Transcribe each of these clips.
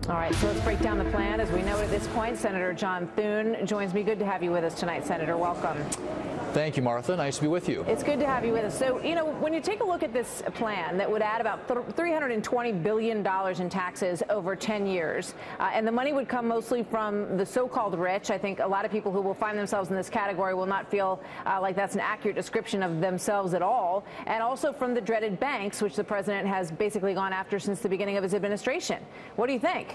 All right, so let's break down the plan. As we know at this point, Senator John Thune joins me. Good to have you with us tonight, Senator. Welcome. Thank you, Martha. Nice to be with you. It's good to have you with us. So, when you take a look at this plan that would add about $320 billion in taxes over 10 years, and the money would come mostly from the so-called rich. I think a lot of people who will find themselves in this category will not feel like that's an accurate description of themselves at all, and also from the dreaded banks, which the president has basically gone after since the beginning of his administration. What do you think?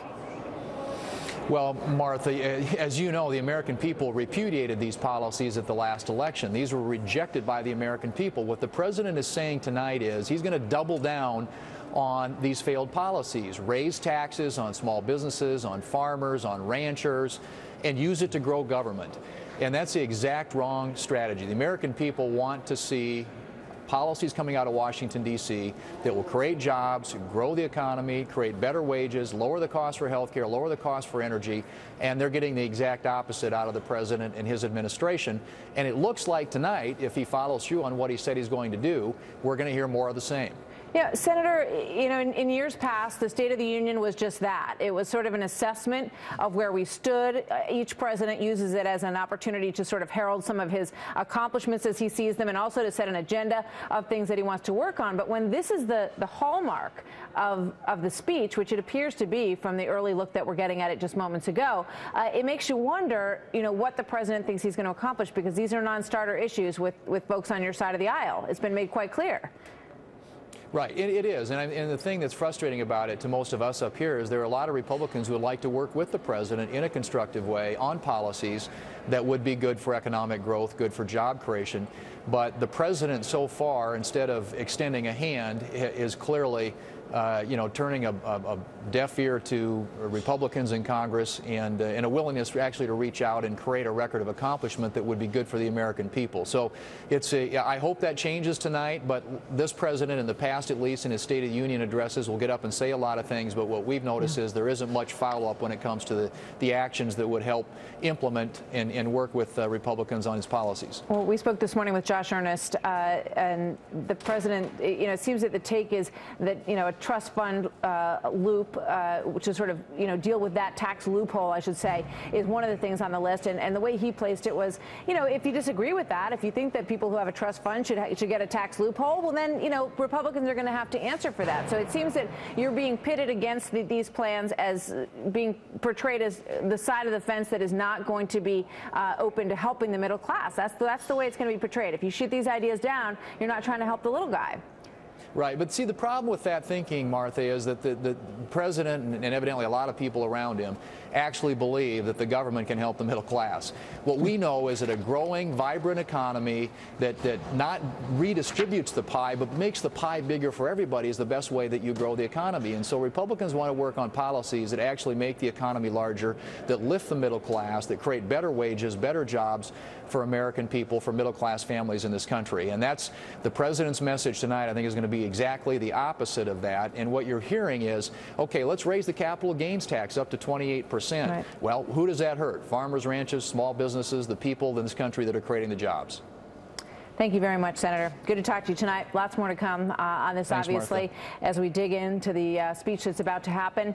Well, Martha, as you know, the American people repudiated these policies at the last election. These were rejected by the American people. What the president is saying tonight is he's going to double down on these failed policies, raise taxes on small businesses, on farmers, on ranchers, and use it to grow government. And that's the exact wrong strategy. The American people want to see policies coming out of Washington, D.C. that will create jobs, grow the economy, create better wages, lower the cost for health care, lower the cost for energy, and they're getting the exact opposite out of the president and his administration. And it looks like tonight, if he follows through on what he said he's going to do, we're going to hear more of the same. Yeah, Senator, in years past, the State of the Union was just that. It was sort of an assessment of where we stood. Each president uses it as an opportunity to sort of herald some of his accomplishments as he sees them, and also to set an agenda of things that he wants to work on. But when this is the hallmark of the speech, which it appears to be from the early look that we're getting at it just moments ago, it makes you wonder, what the president thinks he's going to accomplish, because these are non-starter issues with folks on your side of the aisle. It's been made quite clear. Right, it is, and the thing that's frustrating about it to most of us up here is there are a lot of Republicans who would like to work with the president in a constructive way on policies that would be good for economic growth, good for job creation. But the president so far, instead of extending a hand, is clearly turning a deaf ear to Republicans in Congress and a willingness actually to reach out and create a record of accomplishment that would be good for the American people. So I hope that changes tonight, but this president, in the past at least, in his State of the Union addresses, will get up and say a lot of things, but what we've noticed is there isn't much follow-up when it comes to the actions that would help implement and work with Republicans on his policies. Well, we spoke this morning with Josh Earnest, and the president, it seems that the take is that, a trust fund loop, which is sort of, deal with that tax loophole, I should say, is one of the things on the list. And the way he placed it was, if you disagree with that, if you think that people who have a trust fund should get a tax loophole, well, then, Republicans are going to have to answer for that. So it seems that you're being pitted against these plans as being portrayed as the side of the fence that is not going to be open to helping the middle class. That's the way it's going to be portrayed. If you shoot these ideas down, you're not trying to help the little guy. Right, but see, the problem with that thinking, Martha, is that the president and evidently a lot of people around him actually believe that the government can help the middle class. What we know is that a growing, vibrant economy that not redistributes the pie but makes the pie bigger for everybody is the best way that you grow the economy. And so Republicans want to work on policies that actually make the economy larger, that lift the middle class, that create better wages, better jobs for American people, for middle-class families in this country. And that's the president's message tonight, I think, is going to be exactly the opposite of that. And what you're hearing is, okay, let's raise the capital gains tax up to 28%. Right. Well, who does that hurt? Farmers, ranchers, small businesses, the people in this country that are creating the jobs. Thank you very much, Senator. Good to talk to you tonight. Lots more to come on this, Thanks, obviously, Martha, as we dig into the speech that's about to happen.